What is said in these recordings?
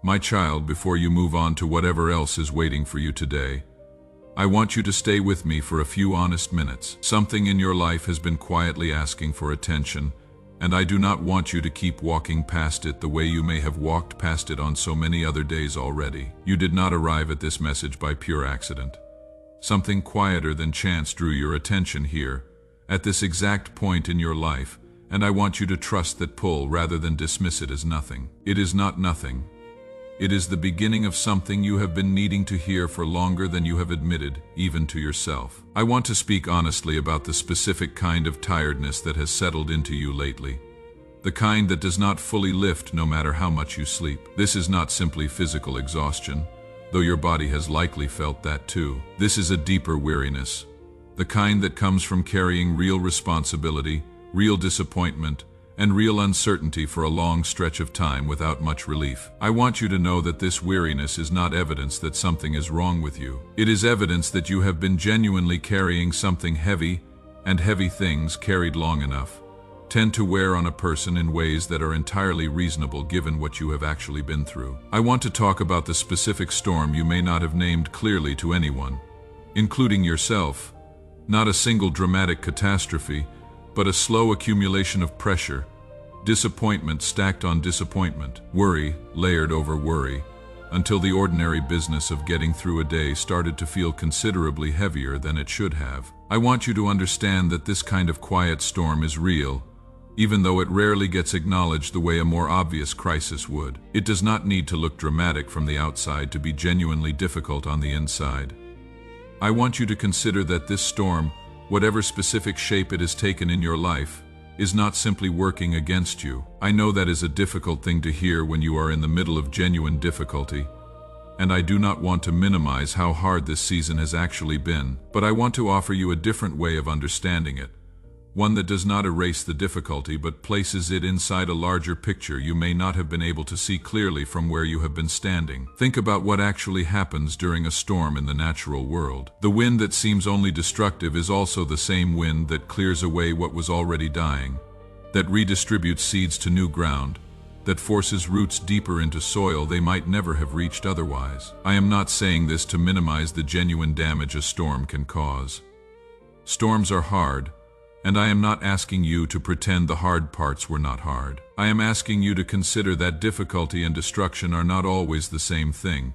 My child, before you move on to whatever else is waiting for you today, I want you to stay with me for a few honest minutes. Something in your life has been quietly asking for attention, and I do not want you to keep walking past it the way you may have walked past it on so many other days already. You did not arrive at this message by pure accident. Something quieter than chance drew your attention here, at this exact point in your life, and I want you to trust that pull rather than dismiss it as nothing. It is not nothing. It is the beginning of something you have been needing to hear for longer than you have admitted, even to yourself. I want to speak honestly about the specific kind of tiredness that has settled into you lately. The kind that does not fully lift no matter how much you sleep. This is not simply physical exhaustion, though your body has likely felt that too. This is a deeper weariness, the kind that comes from carrying real responsibility, real disappointment, and real uncertainty for a long stretch of time without much relief. I want you to know that this weariness is not evidence that something is wrong with you. It is evidence that you have been genuinely carrying something heavy, and heavy things carried long enough tend to wear on a person in ways that are entirely reasonable given what you have actually been through. I want to talk about the specific storm you may not have named clearly to anyone, including yourself. Not a single dramatic catastrophe, but a slow accumulation of pressure, disappointment stacked on disappointment, worry layered over worry, until the ordinary business of getting through a day started to feel considerably heavier than it should have. I want you to understand that this kind of quiet storm is real, even though it rarely gets acknowledged the way a more obvious crisis would. It does not need to look dramatic from the outside to be genuinely difficult on the inside. I want you to consider that this storm, whatever specific shape it has taken in your life, is not simply working against you. I know that is a difficult thing to hear when you are in the middle of genuine difficulty, and I do not want to minimize how hard this season has actually been, but I want to offer you a different way of understanding it, one that does not erase the difficulty but places it inside a larger picture you may not have been able to see clearly from where you have been standing. Think about what actually happens during a storm in the natural world. The wind that seems only destructive is also the same wind that clears away what was already dying, that redistributes seeds to new ground, that forces roots deeper into soil they might never have reached otherwise. I am not saying this to minimize the genuine damage a storm can cause. Storms are hard, and I am not asking you to pretend the hard parts were not hard. I am asking you to consider that difficulty and destruction are not always the same thing,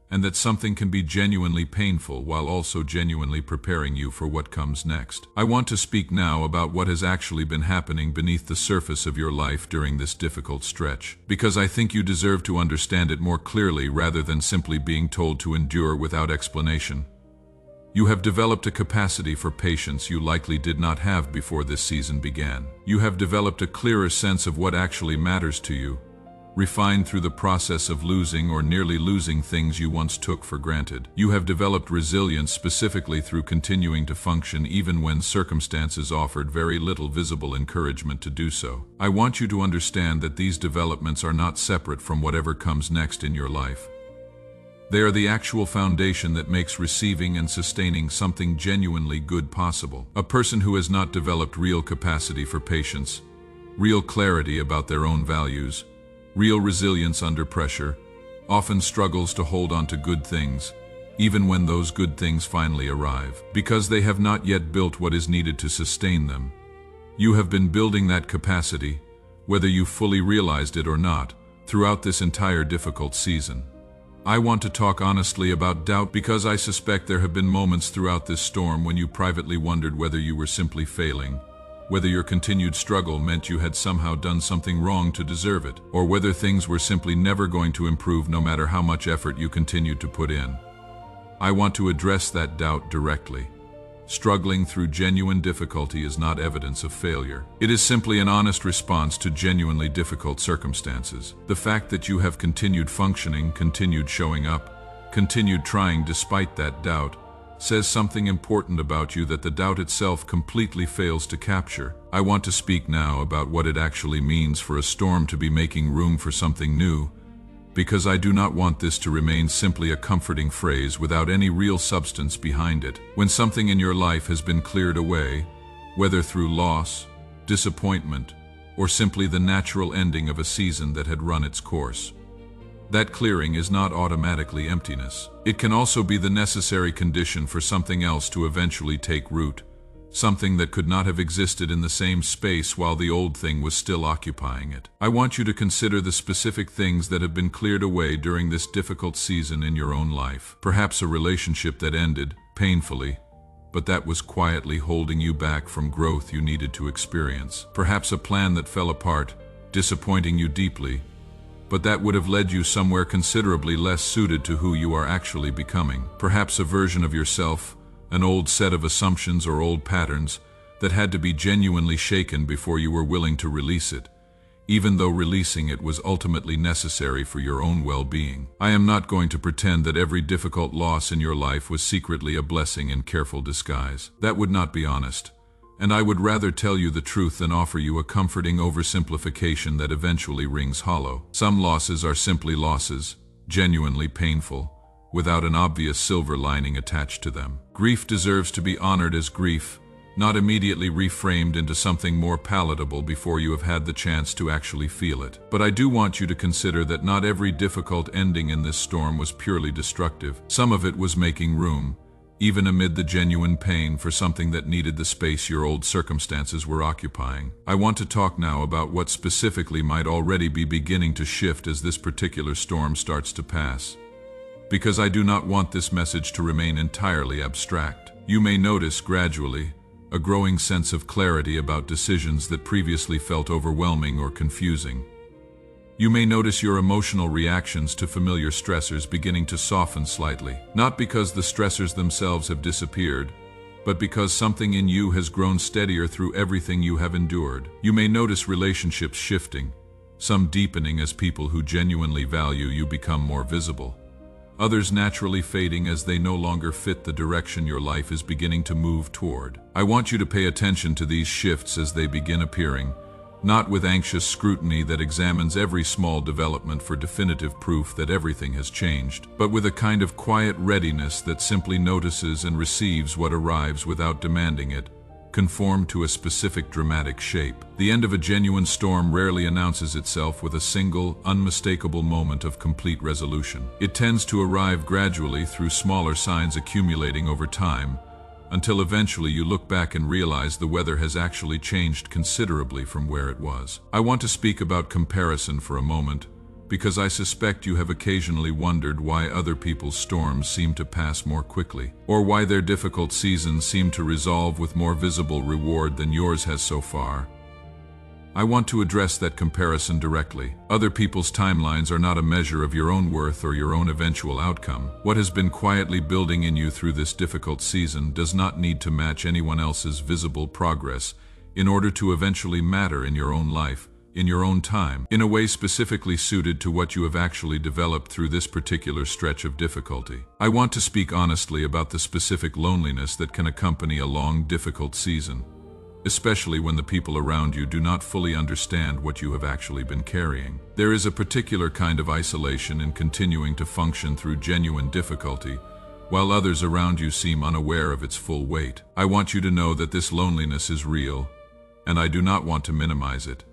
and that something can be genuinely painful while also genuinely preparing you for what comes next. I want to speak now about what has actually been happening beneath the surface of your life during this difficult stretch, because I think you deserve to understand it more clearly rather than simply being told to endure without explanation. You have developed a capacity for patience you likely did not have before this season began. You have developed a clearer sense of what actually matters to you, refined through the process of losing or nearly losing things you once took for granted. You have developed resilience specifically through continuing to function even when circumstances offered very little visible encouragement to do so. I want you to understand that these developments are not separate from whatever comes next in your life. They are the actual foundation that makes receiving and sustaining something genuinely good possible. A person who has not developed real capacity for patience, real clarity about their own values, real resilience under pressure, often struggles to hold on to good things, even when those good things finally arrive, because they have not yet built what is needed to sustain them. You have been building that capacity, whether you fully realized it or not, throughout this entire difficult season. I want to talk honestly about doubt because I suspect there have been moments throughout this storm when you privately wondered whether you were simply failing, whether your continued struggle meant you had somehow done something wrong to deserve it, or whether things were simply never going to improve no matter how much effort you continued to put in. I want to address that doubt directly. Struggling through genuine difficulty is not evidence of failure. It is simply an honest response to genuinely difficult circumstances. The fact that you have continued functioning, continued showing up, continued trying despite that doubt, says something important about you that the doubt itself completely fails to capture. I want to speak now about what it actually means for a storm to be making room for something new, because I do not want this to remain simply a comforting phrase without any real substance behind it. When something in your life has been cleared away, whether through loss, disappointment, or simply the natural ending of a season that had run its course, That clearing is not automatically emptiness. It can also be the necessary condition for something else to eventually take root, something that could not have existed in the same space while the old thing was still occupying it. I want you to consider the specific things that have been cleared away during this difficult season in your own life. Perhaps a relationship that ended, painfully, but that was quietly holding you back from growth you needed to experience. Perhaps a plan that fell apart, disappointing you deeply, but that would have led you somewhere considerably less suited to who you are actually becoming. Perhaps a version of yourself, an old set of assumptions or old patterns that had to be genuinely shaken before you were willing to release it, even though releasing it was ultimately necessary for your own well-being. I am not going to pretend that every difficult loss in your life was secretly a blessing in careful disguise. That would not be honest, and I would rather tell you the truth than offer you a comforting oversimplification that eventually rings hollow. Some losses are simply losses, genuinely painful, without an obvious silver lining attached to them. Grief deserves to be honored as grief, not immediately reframed into something more palatable before you have had the chance to actually feel it. But I do want you to consider that not every difficult ending in this storm was purely destructive. Some of it was making room, even amid the genuine pain, for something that needed the space your old circumstances were occupying. I want to talk now about what specifically might already be beginning to shift as this particular storm starts to pass, because I do not want this message to remain entirely abstract. You may notice gradually a growing sense of clarity about decisions that previously felt overwhelming or confusing. You may notice your emotional reactions to familiar stressors beginning to soften slightly, not because the stressors themselves have disappeared, but because something in you has grown steadier through everything you have endured. You may notice relationships shifting, some deepening as people who genuinely value you become more visible, others naturally fading as they no longer fit the direction your life is beginning to move toward. I want you to pay attention to these shifts as they begin appearing, not with anxious scrutiny that examines every small development for definitive proof that everything has changed, but with a kind of quiet readiness that simply notices and receives what arrives without demanding it conform to a specific dramatic shape. The end of a genuine storm rarely announces itself with a single, unmistakable moment of complete resolution. It tends to arrive gradually through smaller signs accumulating over time, until eventually you look back and realize the weather has actually changed considerably from where it was. I want to speak about comparison for a moment, because I suspect you have occasionally wondered why other people's storms seem to pass more quickly, or why their difficult seasons seem to resolve with more visible reward than yours has so far. I want to address that comparison directly. Other people's timelines are not a measure of your own worth or your own eventual outcome. What has been quietly building in you through this difficult season does not need to match anyone else's visible progress in order to eventually matter in your own life, in your own time, in a way specifically suited to what you have actually developed through this particular stretch of difficulty. I want to speak honestly about the specific loneliness that can accompany a long, difficult season, especially when the people around you do not fully understand what you have actually been carrying. There is a particular kind of isolation in continuing to function through genuine difficulty, while others around you seem unaware of its full weight. I want you to know that this loneliness is real, and I do not want to minimize it.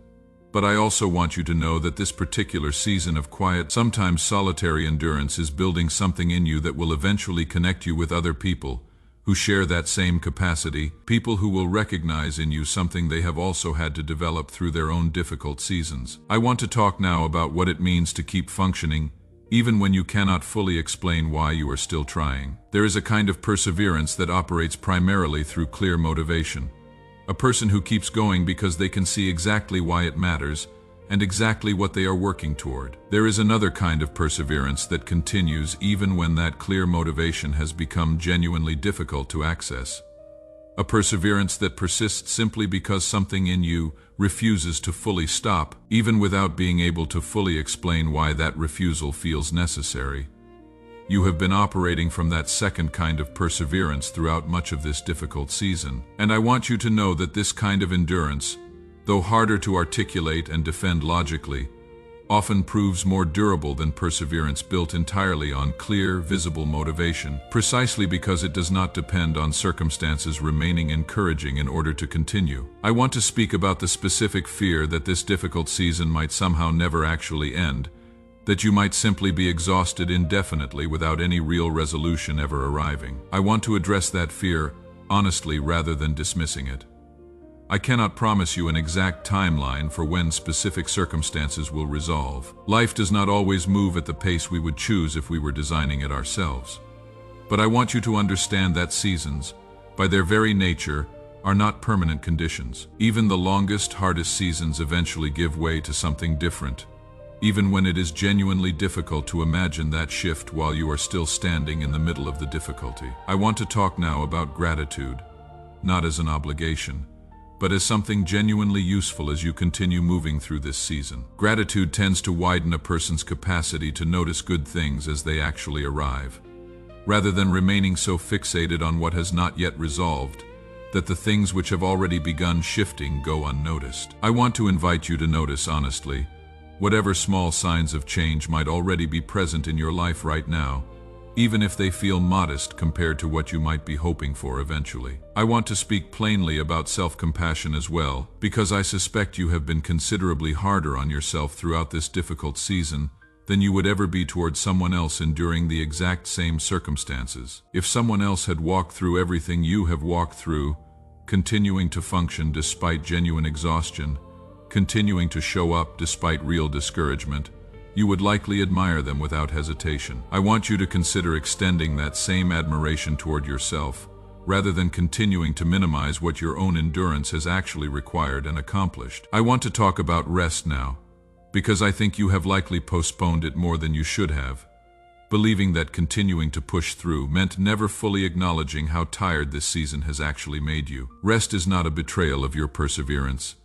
But I also want you to know that this particular season of quiet, sometimes solitary endurance is building something in you that will eventually connect you with other people who share that same capacity, people who will recognize in you something they have also had to develop through their own difficult seasons. I want to talk now about what it means to keep functioning, even when you cannot fully explain why you are still trying. There is a kind of perseverance that operates primarily through clear motivation. A person who keeps going because they can see exactly why it matters and exactly what they are working toward. There is another kind of perseverance that continues even when that clear motivation has become genuinely difficult to access. A perseverance that persists simply because something in you refuses to fully stop, even without being able to fully explain why that refusal feels necessary. You have been operating from that second kind of perseverance throughout much of this difficult season, and I want you to know that this kind of endurance, though harder to articulate and defend logically, often proves more durable than perseverance built entirely on clear, visible motivation, precisely because it does not depend on circumstances remaining encouraging in order to continue. I want to speak about the specific fear that this difficult season might somehow never actually end, that you might simply be exhausted indefinitely without any real resolution ever arriving. I want to address that fear honestly rather than dismissing it. I cannot promise you an exact timeline for when specific circumstances will resolve. Life does not always move at the pace we would choose if we were designing it ourselves. But I want you to understand that seasons, by their very nature, are not permanent conditions. Even the longest, hardest seasons eventually give way to something different, even when it is genuinely difficult to imagine that shift while you are still standing in the middle of the difficulty. I want to talk now about gratitude, not as an obligation, but as something genuinely useful as you continue moving through this season. Gratitude tends to widen a person's capacity to notice good things as they actually arrive, rather than remaining so fixated on what has not yet resolved that the things which have already begun shifting go unnoticed. I want to invite you to notice honestly whatever small signs of change might already be present in your life right now, even if they feel modest compared to what you might be hoping for eventually. I want to speak plainly about self-compassion as well, because I suspect you have been considerably harder on yourself throughout this difficult season than you would ever be towards someone else enduring the exact same circumstances. If someone else had walked through everything you have walked through, continuing to function despite genuine exhaustion, continuing to show up despite real discouragement, you would likely admire them without hesitation. I want you to consider extending that same admiration toward yourself, rather than continuing to minimize what your own endurance has actually required and accomplished. I want to talk about rest now, because I think you have likely postponed it more than you should have, believing that continuing to push through meant never fully acknowledging how tired this season has actually made you. Rest is not a betrayal of your perseverance.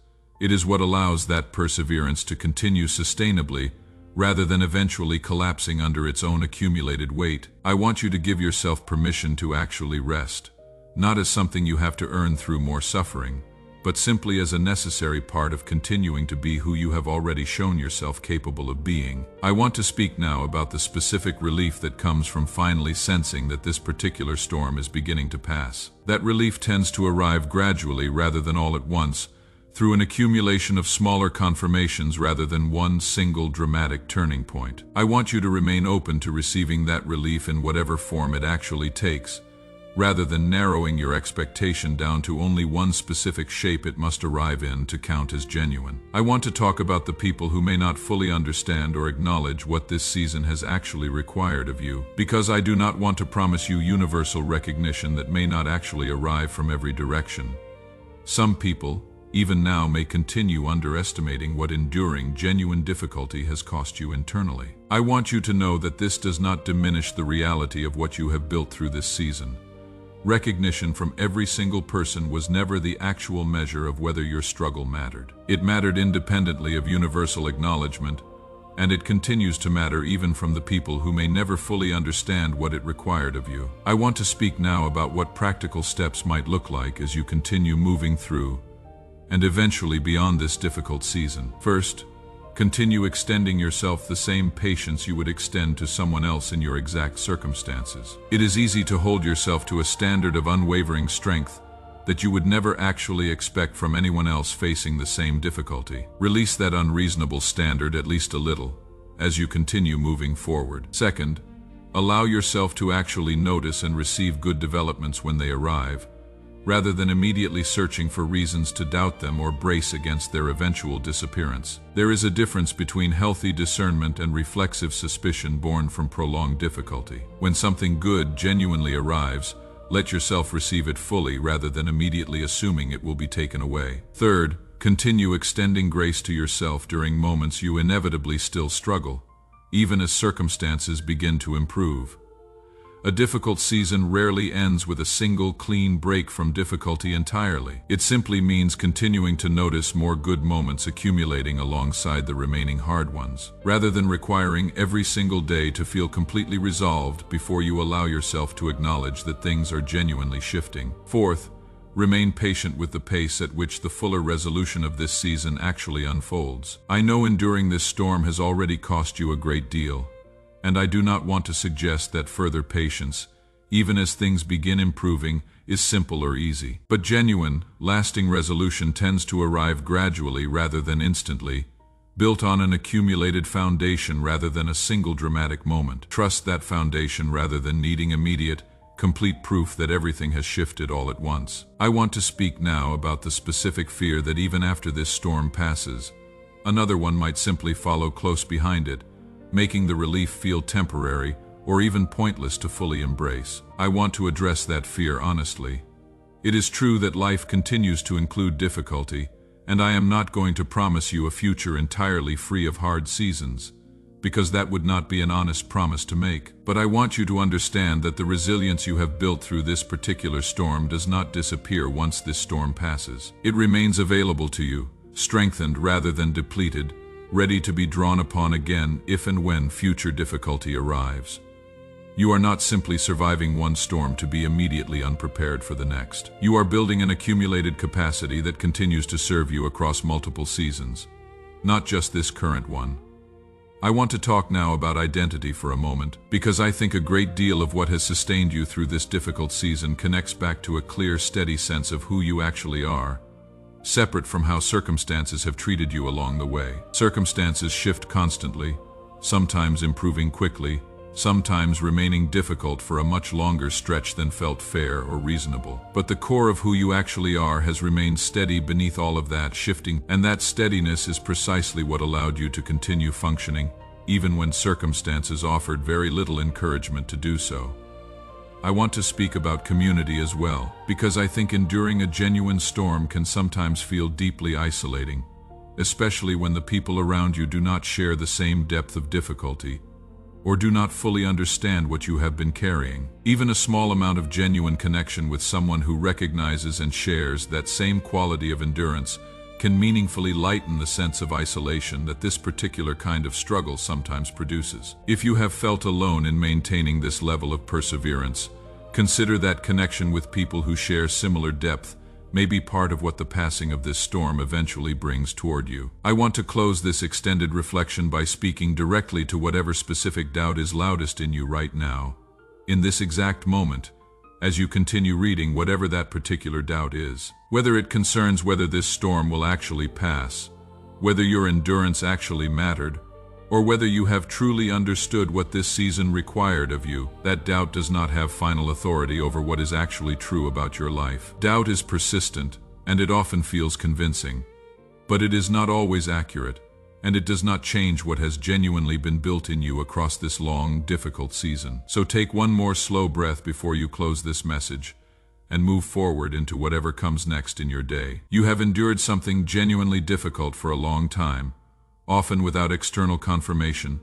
It is what allows that perseverance to continue sustainably, rather than eventually collapsing under its own accumulated weight. I want you to give yourself permission to actually rest, not as something you have to earn through more suffering, but simply as a necessary part of continuing to be who you have already shown yourself capable of being. I want to speak now about the specific relief that comes from finally sensing that this particular storm is beginning to pass. That relief tends to arrive gradually rather than all at once, through an accumulation of smaller confirmations rather than one single dramatic turning point. I want you to remain open to receiving that relief in whatever form it actually takes, rather than narrowing your expectation down to only one specific shape it must arrive in to count as genuine. I want to talk about the people who may not fully understand or acknowledge what this season has actually required of you, because I do not want to promise you universal recognition that may not actually arrive from every direction. Some people, even now, may continue underestimating what enduring genuine difficulty has cost you internally. I want you to know that this does not diminish the reality of what you have built through this season. Recognition from every single person was never the actual measure of whether your struggle mattered. It mattered independently of universal acknowledgement, and it continues to matter even from the people who may never fully understand what it required of you. I want to speak now about what practical steps might look like as you continue moving through and eventually beyond this difficult season. First, continue extending yourself the same patience you would extend to someone else in your exact circumstances. It is easy to hold yourself to a standard of unwavering strength that you would never actually expect from anyone else facing the same difficulty. Release that unreasonable standard at least a little as you continue moving forward. Second, allow yourself to actually notice and receive good developments when they arrive, rather than immediately searching for reasons to doubt them or brace against their eventual disappearance. There is a difference between healthy discernment and reflexive suspicion born from prolonged difficulty. When something good genuinely arrives, let yourself receive it fully rather than immediately assuming it will be taken away. Third, continue extending grace to yourself during moments you inevitably still struggle, even as circumstances begin to improve. A difficult season rarely ends with a single clean break from difficulty entirely. It simply means continuing to notice more good moments accumulating alongside the remaining hard ones, rather than requiring every single day to feel completely resolved before you allow yourself to acknowledge that things are genuinely shifting. Fourth, remain patient with the pace at which the fuller resolution of this season actually unfolds. I know enduring this storm has already cost you a great deal, and I do not want to suggest that further patience, even as things begin improving, is simple or easy. But genuine, lasting resolution tends to arrive gradually rather than instantly, built on an accumulated foundation rather than a single dramatic moment. Trust that foundation rather than needing immediate, complete proof that everything has shifted all at once. I want to speak now about the specific fear that even after this storm passes, another one might simply follow close behind it, making the relief feel temporary or even pointless to fully embrace. I want to address that fear honestly. It is true that life continues to include difficulty, and I am not going to promise you a future entirely free of hard seasons, because that would not be an honest promise to make. But I want you to understand that the resilience you have built through this particular storm does not disappear once this storm passes. It remains available to you, strengthened rather than depleted, ready to be drawn upon again if and when future difficulty arrives. You are not simply surviving one storm to be immediately unprepared for the next. You are building an accumulated capacity that continues to serve you across multiple seasons, not just this current one. I want to talk now about identity for a moment, because I think a great deal of what has sustained you through this difficult season connects back to a clear, steady sense of who you actually are, separate from how circumstances have treated you along the way. Circumstances shift constantly, sometimes improving quickly, sometimes remaining difficult for a much longer stretch than felt fair or reasonable. But the core of who you actually are has remained steady beneath all of that shifting, and that steadiness is precisely what allowed you to continue functioning, even when circumstances offered very little encouragement to do so. I want to speak about community as well, because I think enduring a genuine storm can sometimes feel deeply isolating, especially when the people around you do not share the same depth of difficulty, or do not fully understand what you have been carrying. Even a small amount of genuine connection with someone who recognizes and shares that same quality of endurance can meaningfully lighten the sense of isolation that this particular kind of struggle sometimes produces. If you have felt alone in maintaining this level of perseverance, consider that connection with people who share similar depth may be part of what the passing of this storm eventually brings toward you. I want to close this extended reflection by speaking directly to whatever specific doubt is loudest in you right now, in this exact moment, as you continue reading whatever that particular doubt is. Whether it concerns whether this storm will actually pass, whether your endurance actually mattered, or whether you have truly understood what this season required of you, that doubt does not have final authority over what is actually true about your life. Doubt is persistent, and it often feels convincing, but it is not always accurate, and it does not change what has genuinely been built in you across this long, difficult season. So take one more slow breath before you close this message, and move forward into whatever comes next in your day. You have endured something genuinely difficult for a long time, often without external confirmation,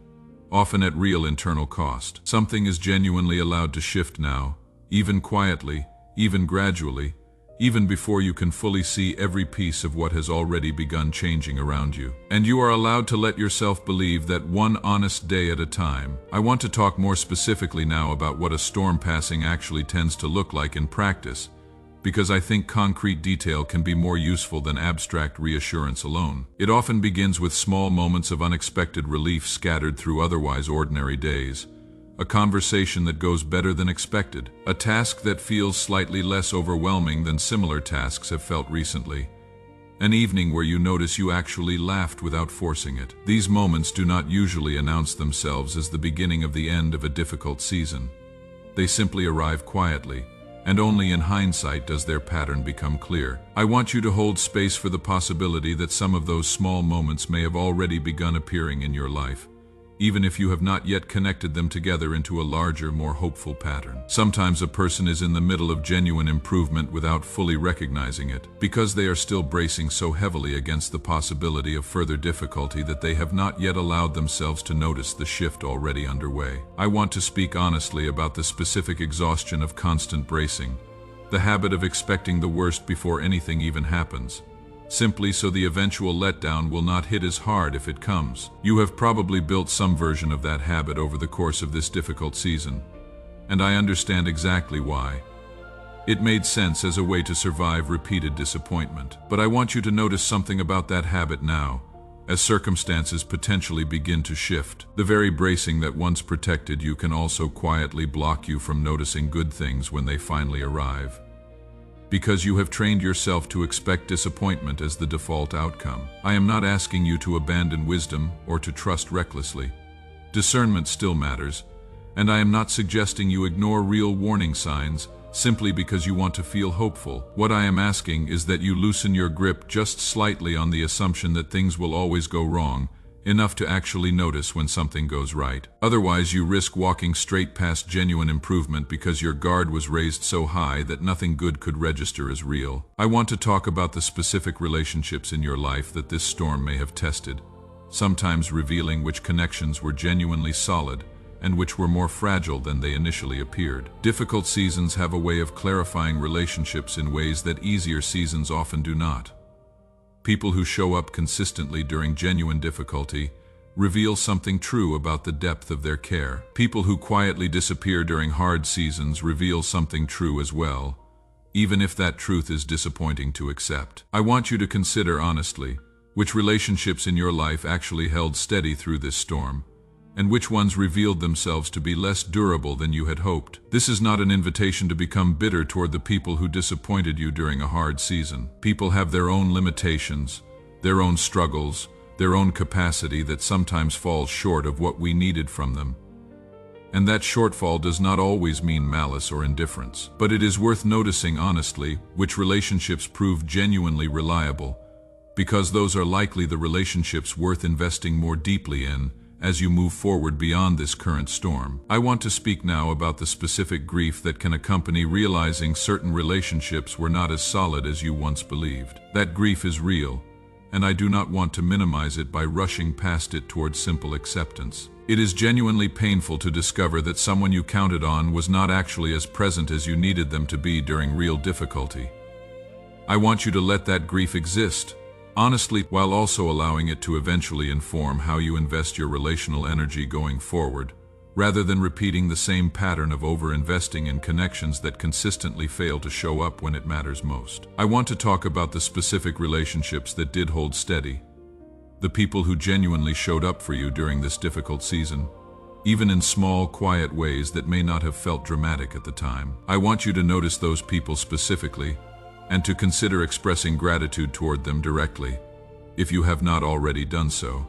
often at real internal cost. Something is genuinely allowed to shift now, even quietly, even gradually, even before you can fully see every piece of what has already begun changing around you. And you are allowed to let yourself believe that one honest day at a time. I want to talk more specifically now about what a storm passing actually tends to look like in practice, because I think concrete detail can be more useful than abstract reassurance alone. It often begins with small moments of unexpected relief scattered through otherwise ordinary days, a conversation that goes better than expected, a task that feels slightly less overwhelming than similar tasks have felt recently, an evening where you notice you actually laughed without forcing it. These moments do not usually announce themselves as the beginning of the end of a difficult season. They simply arrive quietly, and only in hindsight does their pattern become clear. I want you to hold space for the possibility that some of those small moments may have already begun appearing in your life, even if you have not yet connected them together into a larger, more hopeful pattern. Sometimes a person is in the middle of genuine improvement without fully recognizing it, because they are still bracing so heavily against the possibility of further difficulty that they have not yet allowed themselves to notice the shift already underway. I want to speak honestly about the specific exhaustion of constant bracing, the habit of expecting the worst before anything even happens, simply so the eventual letdown will not hit as hard if it comes. You have probably built some version of that habit over the course of this difficult season, and I understand exactly why. It made sense as a way to survive repeated disappointment. But I want you to notice something about that habit now, as circumstances potentially begin to shift. The very bracing that once protected you can also quietly block you from noticing good things when they finally arrive. because you have trained yourself to expect disappointment as the default outcome. I am not asking you to abandon wisdom or to trust recklessly. Discernment still matters, and I am not suggesting you ignore real warning signs simply because you want to feel hopeful. What I am asking is that you loosen your grip just slightly on the assumption that things will always go wrong, enough to actually notice when something goes right. Otherwise, you risk walking straight past genuine improvement because your guard was raised so high that nothing good could register as real. I want to talk about the specific relationships in your life that this storm may have tested, sometimes revealing which connections were genuinely solid and which were more fragile than they initially appeared. Difficult seasons have a way of clarifying relationships in ways that easier seasons often do not. People who show up consistently during genuine difficulty reveal something true about the depth of their care. People who quietly disappear during hard seasons reveal something true as well, even if that truth is disappointing to accept. I want you to consider honestly which relationships in your life actually held steady through this storm, and which ones revealed themselves to be less durable than you had hoped. This is not an invitation to become bitter toward the people who disappointed you during a hard season. People have their own limitations, their own struggles, their own capacity that sometimes falls short of what we needed from them. And that shortfall does not always mean malice or indifference. But it is worth noticing honestly which relationships prove genuinely reliable, because those are likely the relationships worth investing more deeply in as you move forward beyond this current storm. I want to speak now about the specific grief that can accompany realizing certain relationships were not as solid as you once believed. That grief is real, and I do not want to minimize it by rushing past it towards simple acceptance. It is genuinely painful to discover that someone you counted on was not actually as present as you needed them to be during real difficulty. I want you to let that grief exist, honestly, while also allowing it to eventually inform how you invest your relational energy going forward, rather than repeating the same pattern of over-investing in connections that consistently fail to show up when it matters most. I want to talk about the specific relationships that did hold steady, the people who genuinely showed up for you during this difficult season, even in small, quiet ways that may not have felt dramatic at the time. I want you to notice those people specifically, and to consider expressing gratitude toward them directly, if you have not already done so.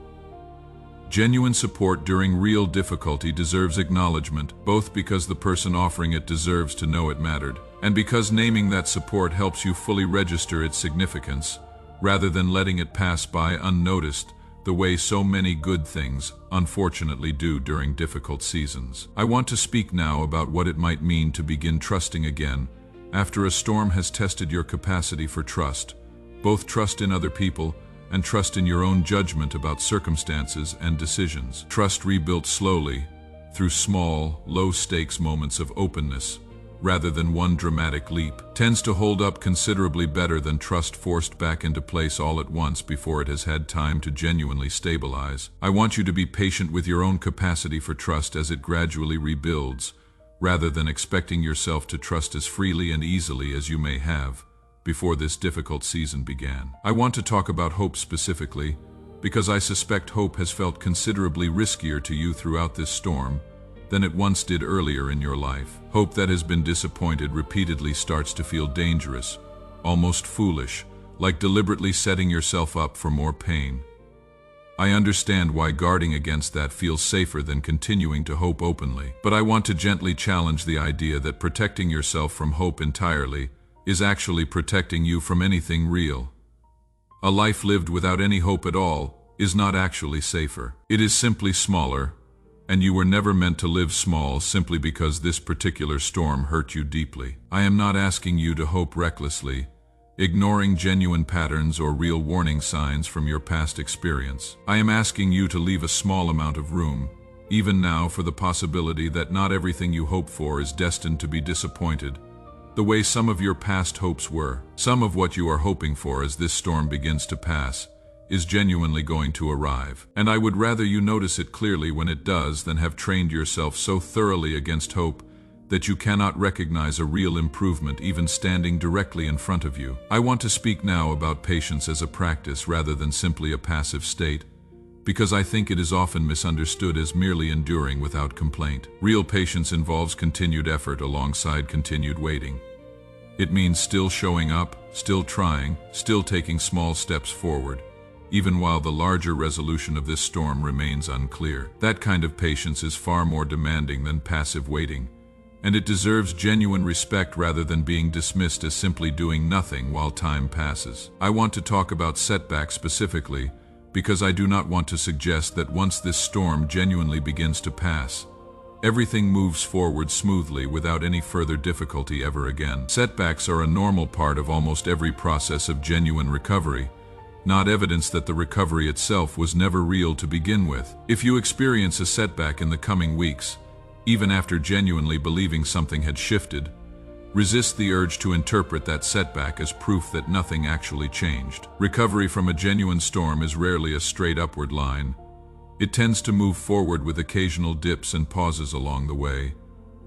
Genuine support during real difficulty deserves acknowledgement, both because the person offering it deserves to know it mattered, and because naming that support helps you fully register its significance, rather than letting it pass by unnoticed, the way so many good things, unfortunately, do during difficult seasons. I want to speak now about what it might mean to begin trusting again, after a storm has tested your capacity for trust, both trust in other people and trust in your own judgment about circumstances and decisions. Trust rebuilt slowly, through small, low-stakes moments of openness, rather than one dramatic leap, tends to hold up considerably better than trust forced back into place all at once before it has had time to genuinely stabilize. I want you to be patient with your own capacity for trust as it gradually rebuilds, rather than expecting yourself to trust as freely and easily as you may have before this difficult season began. I want to talk about hope specifically, because I suspect hope has felt considerably riskier to you throughout this storm than it once did earlier in your life. Hope that has been disappointed repeatedly starts to feel dangerous, almost foolish, like deliberately setting yourself up for more pain. I understand why guarding against that feels safer than continuing to hope openly, but I want to gently challenge the idea that protecting yourself from hope entirely is actually protecting you from anything real. A life lived without any hope at all is not actually safer. It is simply smaller, and you were never meant to live small simply because this particular storm hurt you deeply. I am not asking you to hope recklessly, ignoring genuine patterns or real warning signs from your past experience. I am asking you to leave a small amount of room, even now, for the possibility that not everything you hope for is destined to be disappointed, the way some of your past hopes were. Some of what you are hoping for as this storm begins to pass is genuinely going to arrive, and I would rather you notice it clearly when it does than have trained yourself so thoroughly against hope that you cannot recognize a real improvement even standing directly in front of you. I want to speak now about patience as a practice rather than simply a passive state, because I think it is often misunderstood as merely enduring without complaint. Real patience involves continued effort alongside continued waiting. It means still showing up, still trying, still taking small steps forward, even while the larger resolution of this storm remains unclear. That kind of patience is far more demanding than passive waiting, and it deserves genuine respect rather than being dismissed as simply doing nothing while time passes. I want to talk about setbacks specifically, because I do not want to suggest that once this storm genuinely begins to pass, everything moves forward smoothly without any further difficulty ever again. Setbacks are a normal part of almost every process of genuine recovery, not evidence that the recovery itself was never real to begin with. If you experience a setback in the coming weeks, even after genuinely believing something had shifted, resist the urge to interpret that setback as proof that nothing actually changed. Recovery from a genuine storm is rarely a straight upward line. It tends to move forward with occasional dips and pauses along the way,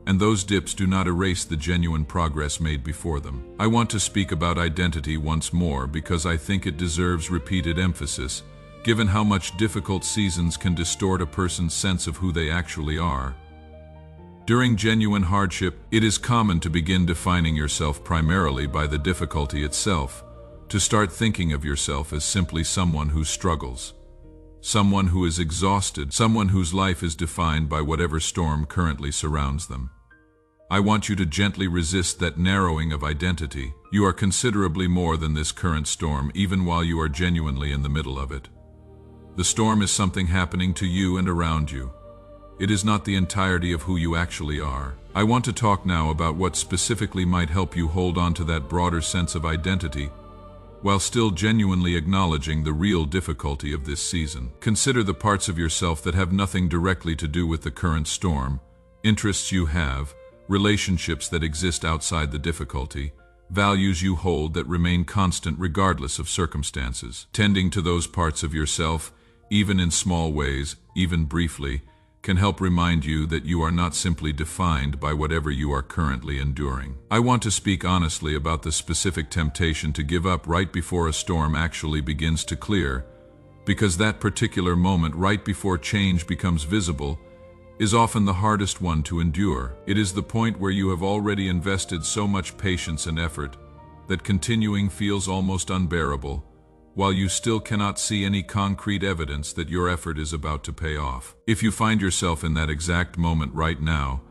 and those dips do not erase the genuine progress made before them. I want to speak about identity once more because I think it deserves repeated emphasis, given how much difficult seasons can distort a person's sense of who they actually are. During genuine hardship, it is common to begin defining yourself primarily by the difficulty itself, to start thinking of yourself as simply someone who struggles, someone who is exhausted, someone whose life is defined by whatever storm currently surrounds them. I want you to gently resist that narrowing of identity. You are considerably more than this current storm, even while you are genuinely in the middle of it. The storm is something happening to you and around you. It is not the entirety of who you actually are. I want to talk now about what specifically might help you hold on to that broader sense of identity, while still genuinely acknowledging the real difficulty of this season. Consider the parts of yourself that have nothing directly to do with the current storm, interests you have, relationships that exist outside the difficulty, values you hold that remain constant regardless of circumstances. Tending to those parts of yourself, even in small ways, even briefly, can help remind you that you are not simply defined by whatever you are currently enduring. I want to speak honestly about the specific temptation to give up right before a storm actually begins to clear, because that particular moment right before change becomes visible is often the hardest one to endure. It is the point where you have already invested so much patience and effort that continuing feels almost unbearable, while you still cannot see any concrete evidence that your effort is about to pay off. If you find yourself in that exact moment right now,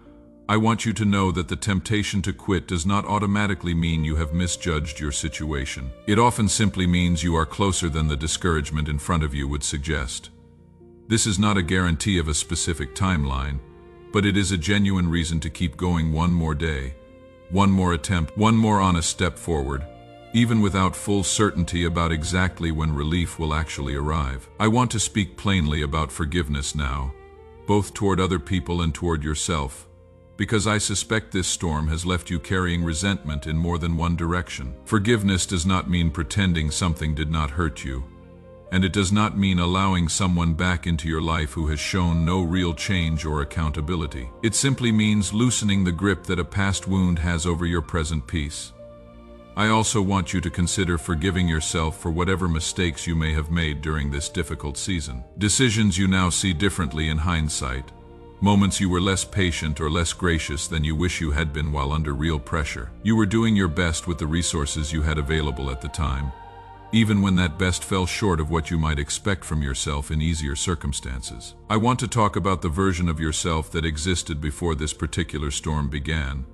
I want you to know that the temptation to quit does not automatically mean you have misjudged your situation. It often simply means you are closer than the discouragement in front of you would suggest. This is not a guarantee of a specific timeline, but it is a genuine reason to keep going one more day, one more attempt, one more honest step forward, even without full certainty about exactly when relief will actually arrive. I want to speak plainly about forgiveness now, both toward other people and toward yourself, because I suspect this storm has left you carrying resentment in more than one direction. Forgiveness does not mean pretending something did not hurt you, and it does not mean allowing someone back into your life who has shown no real change or accountability. It simply means loosening the grip that a past wound has over your present peace. I also want you to consider forgiving yourself for whatever mistakes you may have made during this difficult season. Decisions you now see differently in hindsight, moments you were less patient or less gracious than you wish you had been while under real pressure. You were doing your best with the resources you had available at the time, even when that best fell short of what you might expect from yourself in easier circumstances. I want to talk about the version of yourself that existed before this particular storm began,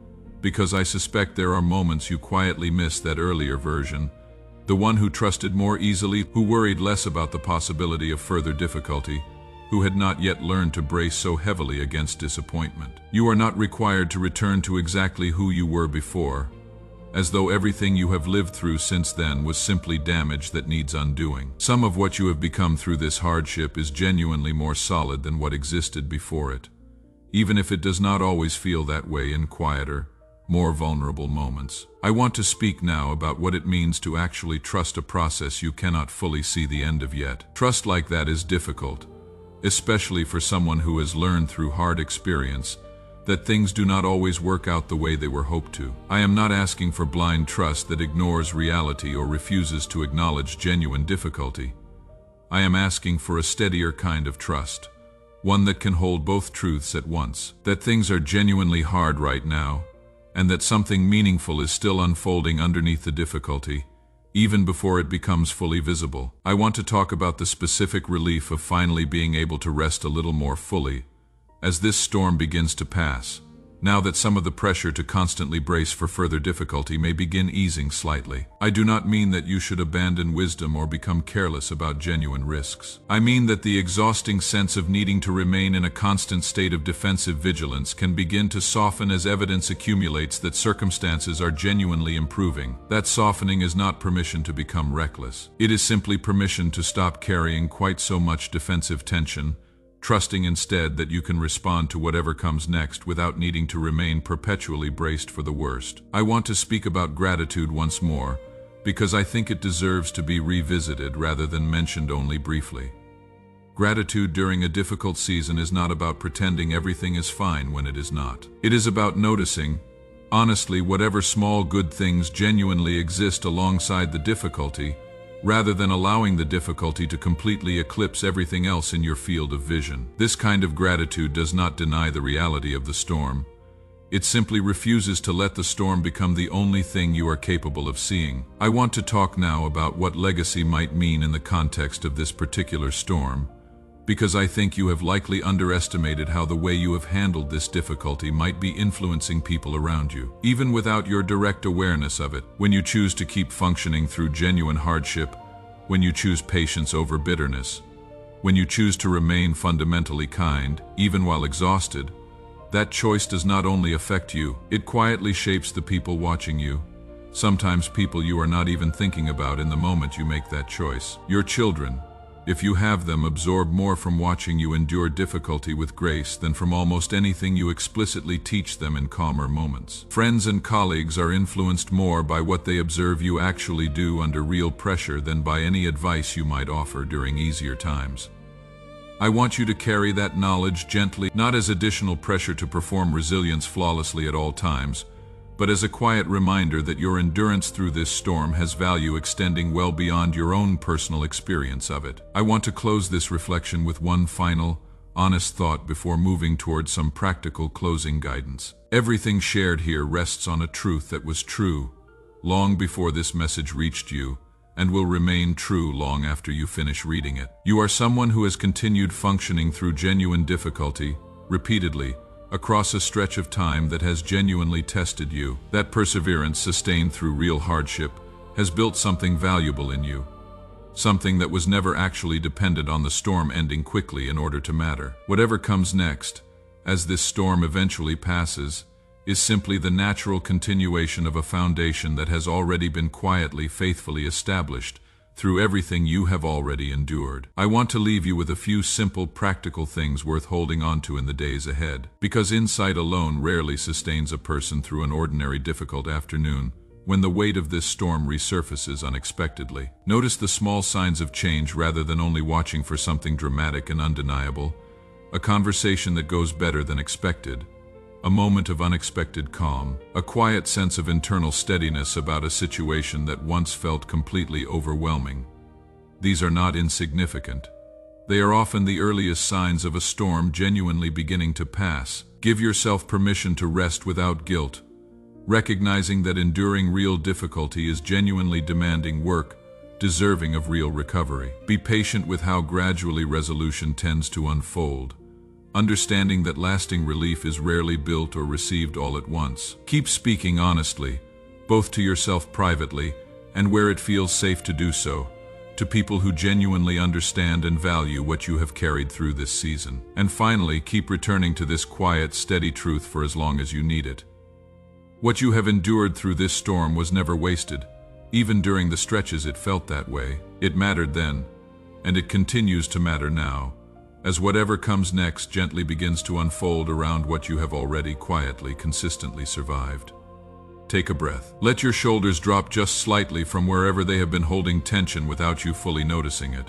because I suspect there are moments you quietly miss that earlier version, the one who trusted more easily, who worried less about the possibility of further difficulty, who had not yet learned to brace so heavily against disappointment. You are not required to return to exactly who you were before, as though everything you have lived through since then was simply damage that needs undoing. Some of what you have become through this hardship is genuinely more solid than what existed before it, even if it does not always feel that way in quieter, more vulnerable moments. I want to speak now about what it means to actually trust a process you cannot fully see the end of yet. Trust like that is difficult, especially for someone who has learned through hard experience that things do not always work out the way they were hoped to. I am not asking for blind trust that ignores reality or refuses to acknowledge genuine difficulty. I am asking for a steadier kind of trust, one that can hold both truths at once, that things are genuinely hard right now, and that something meaningful is still unfolding underneath the difficulty, even before it becomes fully visible. I want to talk about the specific relief of finally being able to rest a little more fully as this storm begins to pass, now that some of the pressure to constantly brace for further difficulty may begin easing slightly. I do not mean that you should abandon wisdom or become careless about genuine risks. I mean that the exhausting sense of needing to remain in a constant state of defensive vigilance can begin to soften as evidence accumulates that circumstances are genuinely improving. That softening is not permission to become reckless. It is simply permission to stop carrying quite so much defensive tension, trusting instead that you can respond to whatever comes next without needing to remain perpetually braced for the worst. I want to speak about gratitude once more, because I think it deserves to be revisited rather than mentioned only briefly. Gratitude during a difficult season is not about pretending everything is fine when it is not. It is about noticing, honestly, whatever small good things genuinely exist alongside the difficulty, rather than allowing the difficulty to completely eclipse everything else in your field of vision. This kind of gratitude does not deny the reality of the storm. It simply refuses to let the storm become the only thing you are capable of seeing. I want to talk now about what legacy might mean in the context of this particular storm, because I think you have likely underestimated how the way you have handled this difficulty might be influencing people around you, even without your direct awareness of it. When you choose to keep functioning through genuine hardship, when you choose patience over bitterness, when you choose to remain fundamentally kind, even while exhausted, that choice does not only affect you, it quietly shapes the people watching you, sometimes people you are not even thinking about in the moment you make that choice. Your children, if you have them, absorb more from watching you endure difficulty with grace than from almost anything you explicitly teach them in calmer moments. Friends and colleagues are influenced more by what they observe you actually do under real pressure than by any advice you might offer during easier times. I want you to carry that knowledge gently, not as additional pressure to perform resilience flawlessly at all times, but as a quiet reminder that your endurance through this storm has value extending well beyond your own personal experience of it. I want to close this reflection with one final, honest thought before moving towards some practical closing guidance. Everything shared here rests on a truth that was true long before this message reached you, and will remain true long after you finish reading it. You are someone who has continued functioning through genuine difficulty, repeatedly, across a stretch of time that has genuinely tested you. That perseverance, sustained through real hardship, has built something valuable in you, something that was never actually dependent on the storm ending quickly in order to matter. Whatever comes next, as this storm eventually passes, is simply the natural continuation of a foundation that has already been quietly, faithfully established through everything you have already endured. I want to leave you with a few simple, practical things worth holding on to in the days ahead. Because insight alone rarely sustains a person through an ordinary difficult afternoon, when the weight of this storm resurfaces unexpectedly. Notice the small signs of change rather than only watching for something dramatic and undeniable. A conversation that goes better than expected, a moment of unexpected calm, a quiet sense of internal steadiness about a situation that once felt completely overwhelming. These are not insignificant. They are often the earliest signs of a storm genuinely beginning to pass. Give yourself permission to rest without guilt, recognizing that enduring real difficulty is genuinely demanding work, deserving of real recovery. Be patient with how gradually resolution tends to unfold, understanding that lasting relief is rarely built or received all at once. Keep speaking honestly, both to yourself privately and where it feels safe to do so, to people who genuinely understand and value what you have carried through this season. And finally, keep returning to this quiet, steady truth for as long as you need it. What you have endured through this storm was never wasted. Even during the stretches it felt that way. It mattered then, and it continues to matter now, as whatever comes next gently begins to unfold around what you have already quietly, consistently survived. Take a breath. Let your shoulders drop just slightly from wherever they have been holding tension without you fully noticing it.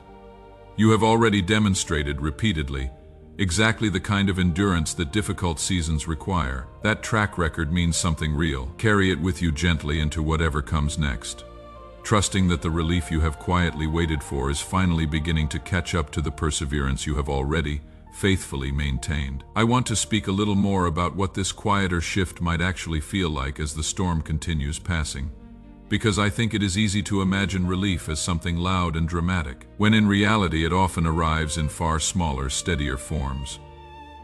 You have already demonstrated repeatedly exactly the kind of endurance that difficult seasons require. That track record means something real. Carry it with you gently into whatever comes next, trusting that the relief you have quietly waited for is finally beginning to catch up to the perseverance you have already faithfully maintained. I want to speak a little more about what this quieter shift might actually feel like as the storm continues passing, because I think it is easy to imagine relief as something loud and dramatic, when in reality it often arrives in far smaller, steadier forms.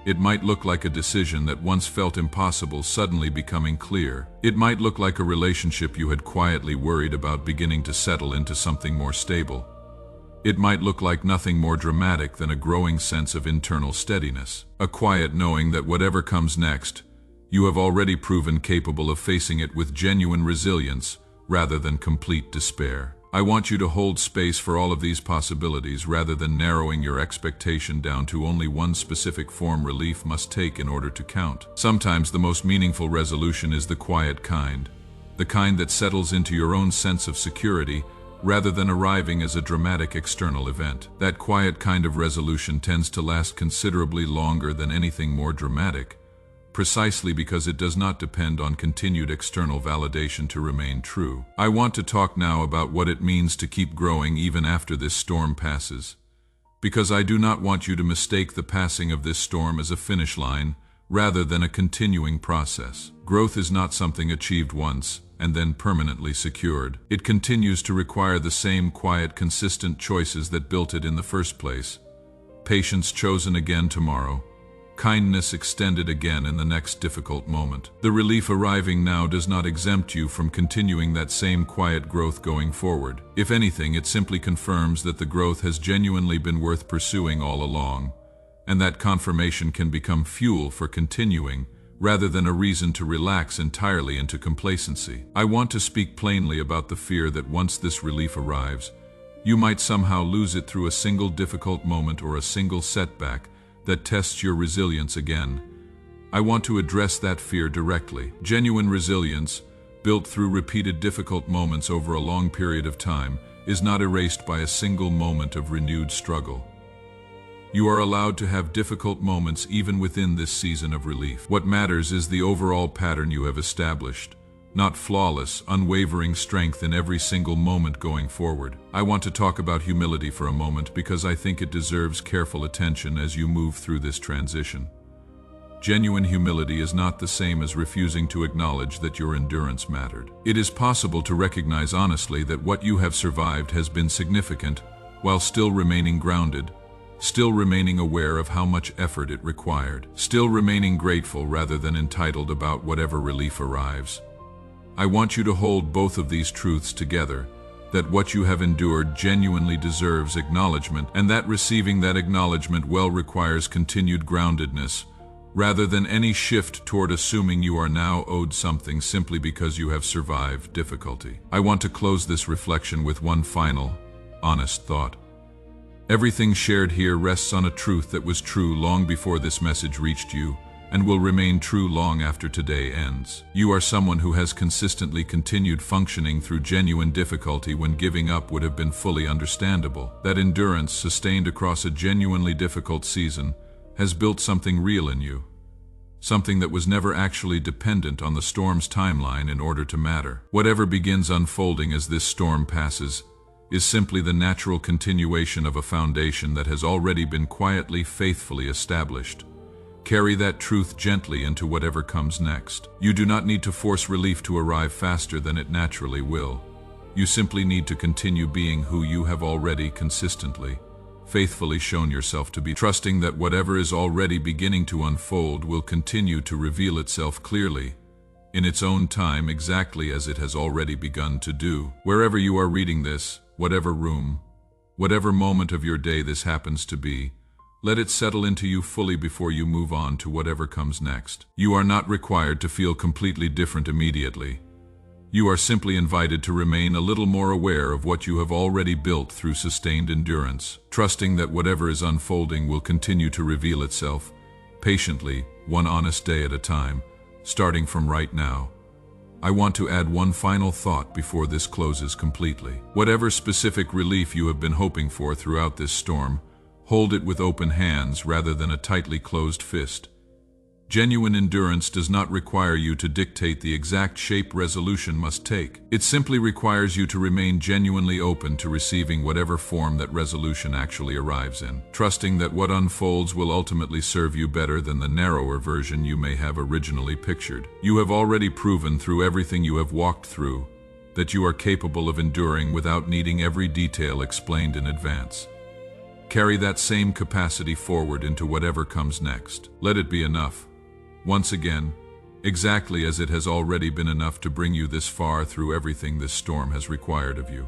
It might look like a decision that once felt impossible suddenly becoming clear. It might look like a relationship you had quietly worried about beginning to settle into something more stable. It might look like nothing more dramatic than a growing sense of internal steadiness, a quiet knowing that whatever comes next, you have already proven capable of facing it with genuine resilience rather than complete despair. I want you to hold space for all of these possibilities rather than narrowing your expectation down to only one specific form relief must take in order to count. Sometimes the most meaningful resolution is the quiet kind, the kind that settles into your own sense of security rather than arriving as a dramatic external event. That quiet kind of resolution tends to last considerably longer than anything more dramatic, precisely because it does not depend on continued external validation to remain true. I want to talk now about what it means to keep growing even after this storm passes, because I do not want you to mistake the passing of this storm as a finish line rather than a continuing process. Growth is not something achieved once and then permanently secured. It continues to require the same quiet, consistent choices that built it in the first place. Patience chosen again tomorrow, kindness extended again in the next difficult moment. The relief arriving now does not exempt you from continuing that same quiet growth going forward. If anything, it simply confirms that the growth has genuinely been worth pursuing all along, and that confirmation can become fuel for continuing, rather than a reason to relax entirely into complacency. I want to speak plainly about the fear that once this relief arrives, you might somehow lose it through a single difficult moment or a single setback that tests your resilience again. I want to address that fear directly. Genuine resilience, built through repeated difficult moments over a long period of time, is not erased by a single moment of renewed struggle. You are allowed to have difficult moments even within this season of relief. What matters is the overall pattern you have established, not flawless, unwavering strength in every single moment going forward. I want to talk about humility for a moment because I think it deserves careful attention as you move through this transition. Genuine humility is not the same as refusing to acknowledge that your endurance mattered. It is possible to recognize honestly that what you have survived has been significant while still remaining grounded, still remaining aware of how much effort it required, still remaining grateful rather than entitled about whatever relief arrives. I want you to hold both of these truths together, that what you have endured genuinely deserves acknowledgement, and that receiving that acknowledgement well requires continued groundedness, rather than any shift toward assuming you are now owed something simply because you have survived difficulty. I want to close this reflection with one final, honest thought. Everything shared here rests on a truth that was true long before this message reached you, and will remain true long after today ends. You are someone who has consistently continued functioning through genuine difficulty when giving up would have been fully understandable. That endurance, sustained across a genuinely difficult season, has built something real in you, something that was never actually dependent on the storm's timeline in order to matter. Whatever begins unfolding as this storm passes is simply the natural continuation of a foundation that has already been quietly, faithfully established. Carry that truth gently into whatever comes next. You do not need to force relief to arrive faster than it naturally will. You simply need to continue being who you have already consistently, faithfully shown yourself to be, trusting that whatever is already beginning to unfold will continue to reveal itself clearly, in its own time, exactly as it has already begun to do. Wherever you are reading this, whatever room, whatever moment of your day this happens to be, let it settle into you fully before you move on to whatever comes next. You are not required to feel completely different immediately. You are simply invited to remain a little more aware of what you have already built through sustained endurance, trusting that whatever is unfolding will continue to reveal itself, patiently, one honest day at a time, starting from right now. I want to add one final thought before this closes completely. Whatever specific relief you have been hoping for throughout this storm, hold it with open hands rather than a tightly closed fist. Genuine endurance does not require you to dictate the exact shape resolution must take. It simply requires you to remain genuinely open to receiving whatever form that resolution actually arrives in, trusting that what unfolds will ultimately serve you better than the narrower version you may have originally pictured. You have already proven through everything you have walked through that you are capable of enduring without needing every detail explained in advance. Carry that same capacity forward into whatever comes next. Let it be enough. Once again, exactly as it has already been enough to bring you this far through everything this storm has required of you.